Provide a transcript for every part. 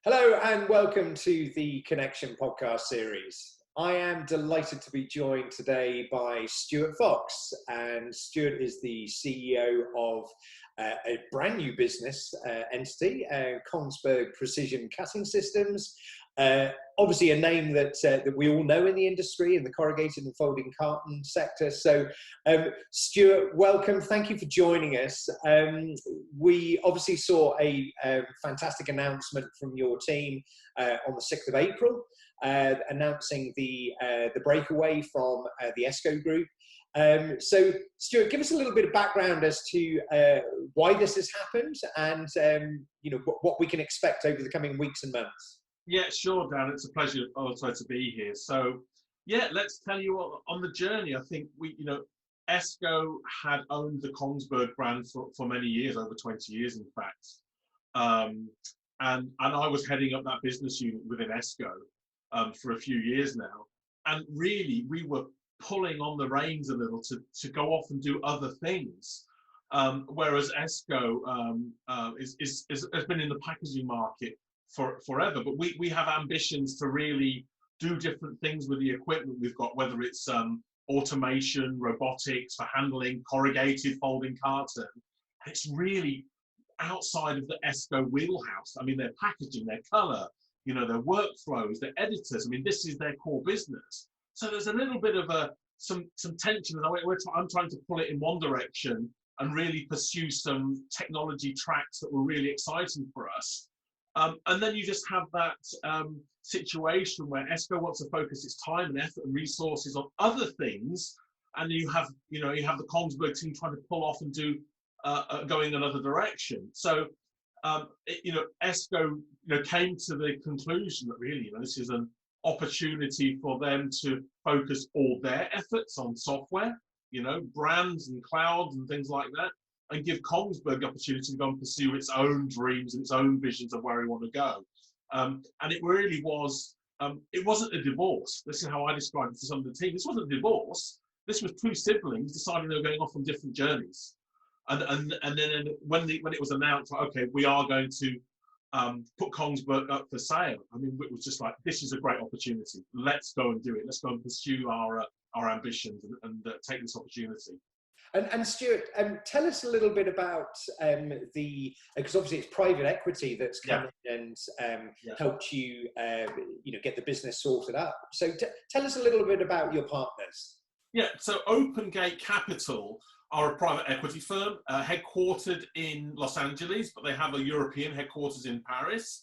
Hello and welcome to the Connection podcast series. I am delighted to be joined today by Stuart Fox, and Stuart is the CEO of a brand new business entity, Kongsberg Precision Cutting Systems. Obviously a name that we all know in the industry, in the corrugated and folding carton sector. So Stuart, welcome. Thank you for joining us. We obviously saw a fantastic announcement from your team on the 6th of April, announcing the breakaway from the ESCO group. So Stuart, give us a little bit of background as to why this has happened and what we can expect over the coming weeks and months. Yeah, sure, Dan. It's a pleasure also to be here. So, yeah, let's tell you what, on the journey. I think ESCO had owned the Kongsberg brand for many years, over 20 years, in fact. And I was heading up that business unit within ESCO for a few years now. And really, we were pulling on the reins a little to go off and do other things. Whereas ESCO has been in the packaging market forever, but we have ambitions to really do different things with the equipment we've got, whether it's automation, robotics for handling corrugated folding carton. And it's really outside of the ESCO wheelhouse. I mean, their packaging, their color, their workflows, their editors. I mean, this is their core business. So there's a little bit of some tension. I'm trying to pull it in one direction and really pursue some technology tracks that were really exciting for us. And then you just have that situation where ESCO wants to focus its time and effort and resources on other things, and you have the Kongsberg team trying to pull off and do going another direction. So ESCO came to the conclusion that really this is an opportunity for them to focus all their efforts on software, brands and clouds and things like that, and give Kongsberg the opportunity to go and pursue its own dreams and its own visions of where we want to go. And it really was, it wasn't a divorce. This is how I described it to some of the team. This wasn't a divorce. This was two siblings deciding they were going off on different journeys. And then when it was announced, okay, we are going to put Kongsberg up for sale. I mean, it was just like, this is a great opportunity. Let's go and do it. Let's go and pursue our ambitions and take this opportunity. And Stuart, tell us a little bit about because obviously it's private equity that's come in and helped you, get the business sorted up. So tell us a little bit about your partners. Yeah, so Open Gate Capital are a private equity firm headquartered in Los Angeles, but they have a European headquarters in Paris.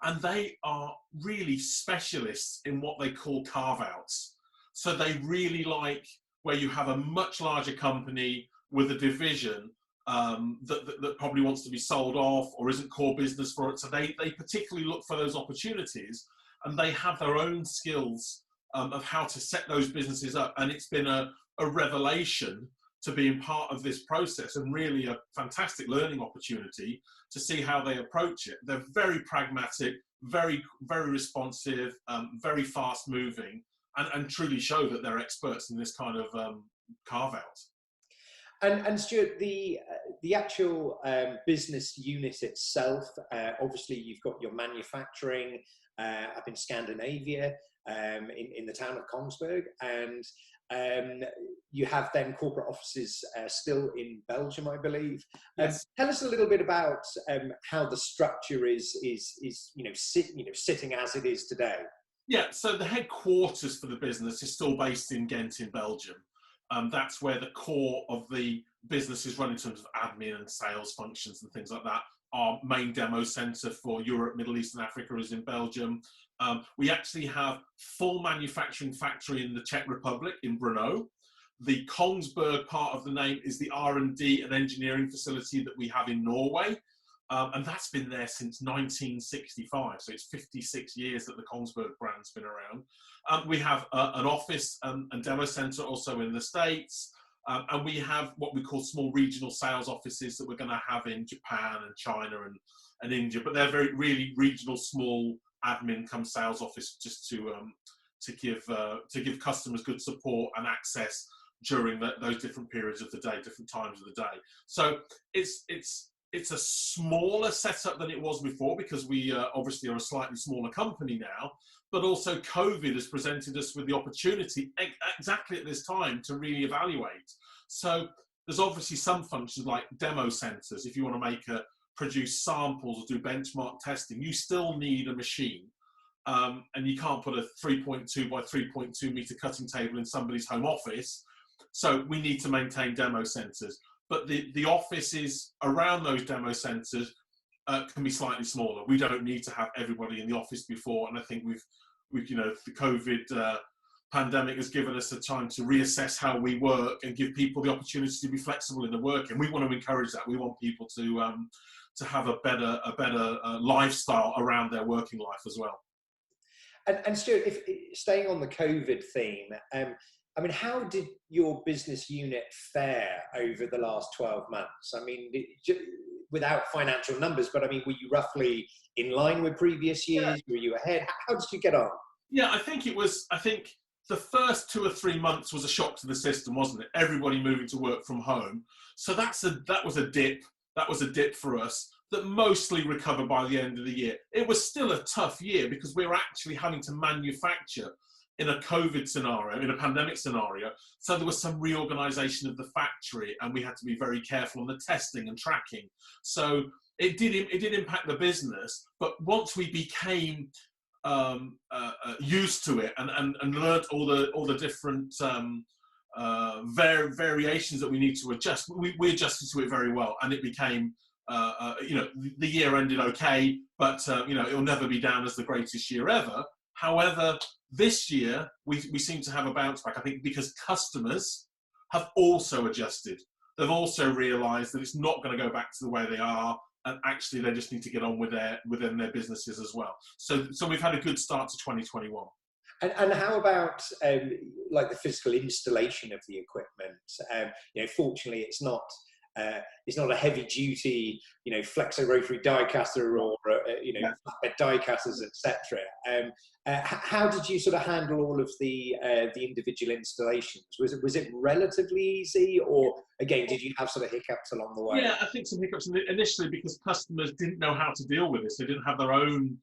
And they are really specialists in what they call carve-outs. So they really like where you have a much larger company with a division that probably wants to be sold off or isn't core business for it. So they particularly look for those opportunities, and they have their own skills of how to set those businesses up. And it's been a revelation to being part of this process, and really a fantastic learning opportunity to see how they approach it. They're very pragmatic, very, very responsive, very fast moving, and truly show that they're experts in this kind of carve-out. And Stuart, the actual business unit itself, obviously you've got your manufacturing up in Scandinavia, in the town of Kongsberg, and you have then corporate offices still in Belgium, I believe. Yes. Tell us a little bit about how the structure is sitting as it is today. Yeah, so the headquarters for the business is still based in Ghent in Belgium. That's where the core of the business is run in terms of admin and sales functions and things like that. Our main demo centre for Europe, Middle East and Africa is in Belgium. We actually have full manufacturing factory in the Czech Republic, in Brno. The Kongsberg part of the name is the R&D and engineering facility that we have in Norway. And that's been there since 1965, so it's 56 years that the Kongsberg brand's been around. We have an office and demo centre also in the States, and we have what we call small regional sales offices that we're going to have in Japan and China and India, but they're very really regional, small admin come sales office just to give customers good support and access during those different periods of the day, different times of the day. So it's it's a smaller setup than it was before, because we obviously are a slightly smaller company now, but also COVID has presented us with the opportunity exactly at this time to really evaluate. So there's obviously some functions like demo centers. If you want to produce samples or do benchmark testing, you still need a machine. And you can't put a 3.2 by 3.2 meter cutting table in somebody's home office. So we need to maintain demo centers. But the offices around those demo centers can be slightly smaller. We don't need to have everybody in the office before. And I think we've the COVID pandemic has given us a time to reassess how we work and give people the opportunity to be flexible in the work. And we want to encourage that. We want people to have a better lifestyle around their working life as well. And Stuart, staying on the COVID theme, I mean, how did your business unit fare over the last 12 months? I mean, without financial numbers, but I mean, were you roughly in line with previous years? Yeah. Were you ahead? How did you get on? Yeah, I think the first 2 or 3 months was a shock to the system, wasn't it? Everybody moving to work from home. So that was a dip. That was a dip for us that mostly recovered by the end of the year. It was still a tough year because we were actually having to manufacture in a COVID scenario, in a pandemic scenario. So there was some reorganization of the factory, and we had to be very careful on the testing and tracking. So it did impact the business, but once we became used to it and learned all the different variations that we need to adjust, we adjusted to it very well, and it became the year ended okay, but it'll never be down as the greatest year ever. However, this year we seem to have a bounce back, I think, because customers have also adjusted. They've also realized that it's not going to go back to the way they are, and actually they just need to get on within their businesses as well. So we've had a good start to 2021. And how about like the physical installation of the equipment? Fortunately, it's not a heavy duty, flexo rotary die caster or flatbed die casters, etc. How did you sort of handle all of the individual installations? Was it relatively easy, or again, did you have sort of hiccups along the way? Yeah, I think some hiccups initially because customers didn't know how to deal with this. They didn't have their own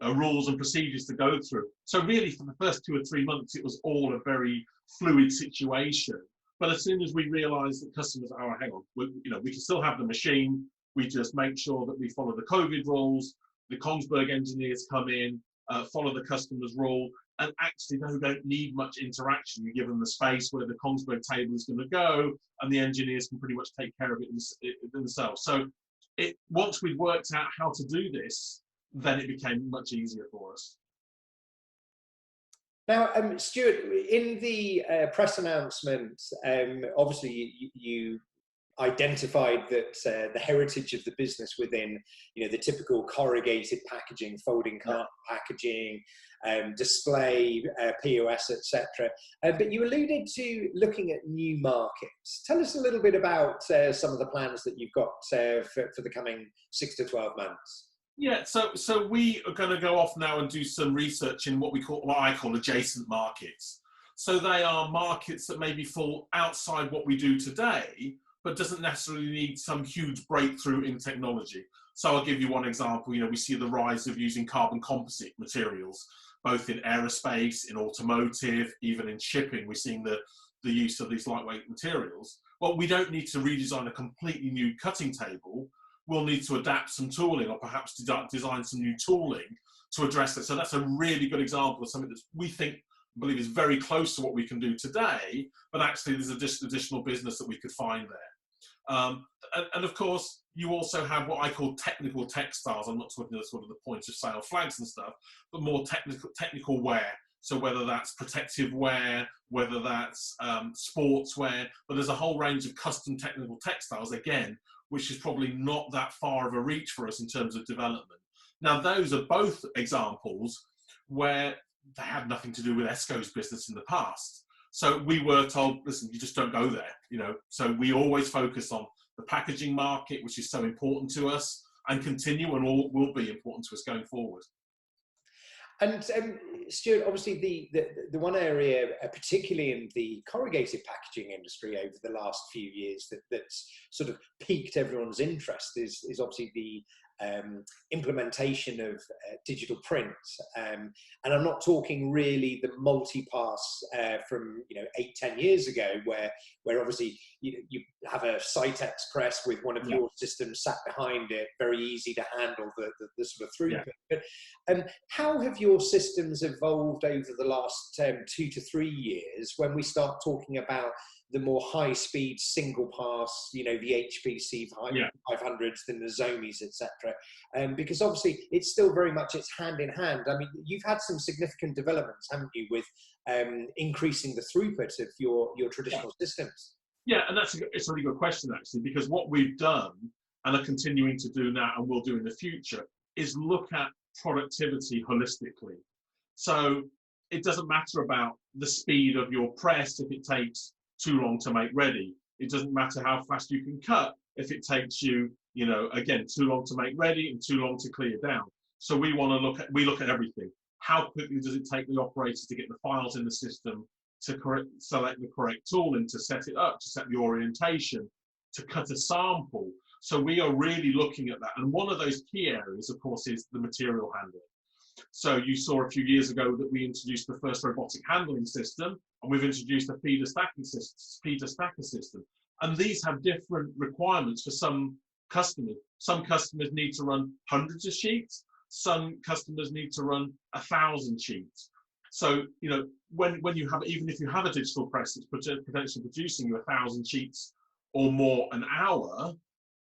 rules and procedures to go through. So really, for the first 2 or 3 months, it was all a very fluid situation. But as soon as we realised that customers, hang on, we can still have the machine. We just make sure that we follow the COVID rules. The Kongsberg engineers come in, follow the customer's rule, and actually they don't need much interaction. You give them the space where the Kongsberg table is going to go, and the engineers can pretty much take care of it themselves. So once we'd worked out how to do this, then it became much easier for us. Now, Stuart, in the press announcement, obviously you identified that the heritage of the business within, the typical corrugated packaging, folding carton packaging, display, POS, etc. But you alluded to looking at new markets. Tell us a little bit about some of the plans that you've got for the coming 6 to 12 months. Yeah, so we are going to go off now and do some research in what I call adjacent markets. So they are markets that maybe fall outside what we do today, but doesn't necessarily need some huge breakthrough in technology. So I'll give you one example. We see the rise of using carbon composite materials, both in aerospace, in automotive, even in shipping. We're seeing the use of these lightweight materials. Well, we don't need to redesign a completely new cutting table. We'll need to adapt some tooling, or perhaps design some new tooling to address it. So that's a really good example of something that we believe is very close to what we can do today, but actually there's additional business that we could find there. And of course, you also have what I call technical textiles. I'm not talking about sort of the point of sale flags and stuff, but more technical wear. So whether that's protective wear, whether that's sportswear, but there's a whole range of custom technical textiles, again, which is probably not that far of a reach for us in terms of development. Now, those are both examples where they had nothing to do with ESCO's business in the past. So we were told, listen, you just don't go there, So we always focus on the packaging market, which is so important to us, and continue and will be important to us going forward. And Stuart, obviously the one area, particularly in the corrugated packaging industry over the last few years, that's sort of piqued everyone's interest is obviously the implementation of digital print. And I'm not talking really the multi-pass from 8-10 years ago, where obviously you have a Cytex press with one of your systems sat behind it, very easy to handle the sort of throughput. But how have your systems evolved over the last 2 to 3 years when we start talking about the more high-speed single pass, the HPC 500s, the Nozomis, etc. Because obviously it's still very much it's hand in hand. I mean, you've had some significant developments, haven't you, with increasing the throughput of your traditional systems? Yeah, and it's a really good question, actually, because what we've done and are continuing to do now and will do in the future is look at productivity holistically. So it doesn't matter about the speed of your press if it takes too long to make ready. It doesn't matter how fast you can cut if it takes you, again, too long to make ready and too long to clear down. So we look at everything. How quickly does it take the operators to get the files in the system, to select the correct tooling, to set it up, to set the orientation, to cut a sample. So we are really looking at that. And one of those key areas, of course, is the material handling. So you saw a few years ago that we introduced the first robotic handling system, and we've introduced a feeder stacker system. And these have different requirements for some customers. Some customers need to run hundreds of sheets. Some customers need to run 1,000 sheets. So, when you have, even if you have a digital press that's potentially producing you 1,000 sheets or more an hour,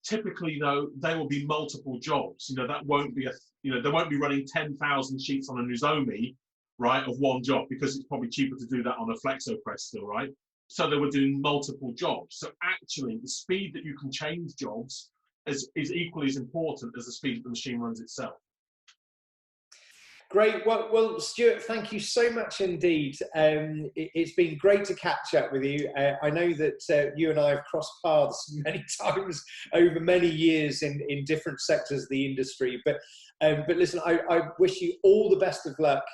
typically, though, they will be multiple jobs. That won't be they won't be running 10,000 sheets on a Nozomi, right, of one job, because it's probably cheaper to do that on a flexo press still, right? So they were doing multiple jobs. So actually, the speed that you can change jobs is equally as important as the speed that the machine runs itself. Great. Well, Stuart, thank you so much indeed. It's been great to catch up with you. I know that you and I have crossed paths many times over many years in different sectors of the industry. But listen, I wish you all the best of luck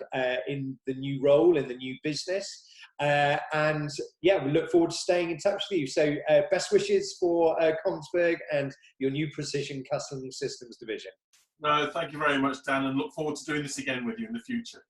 in the new role, in the new business. And yeah, we look forward to staying in touch with you. So best wishes for Kongsberg and your new Precision Cutting Systems division. No, thank you very much, Dan, and look forward to doing this again with you in the future.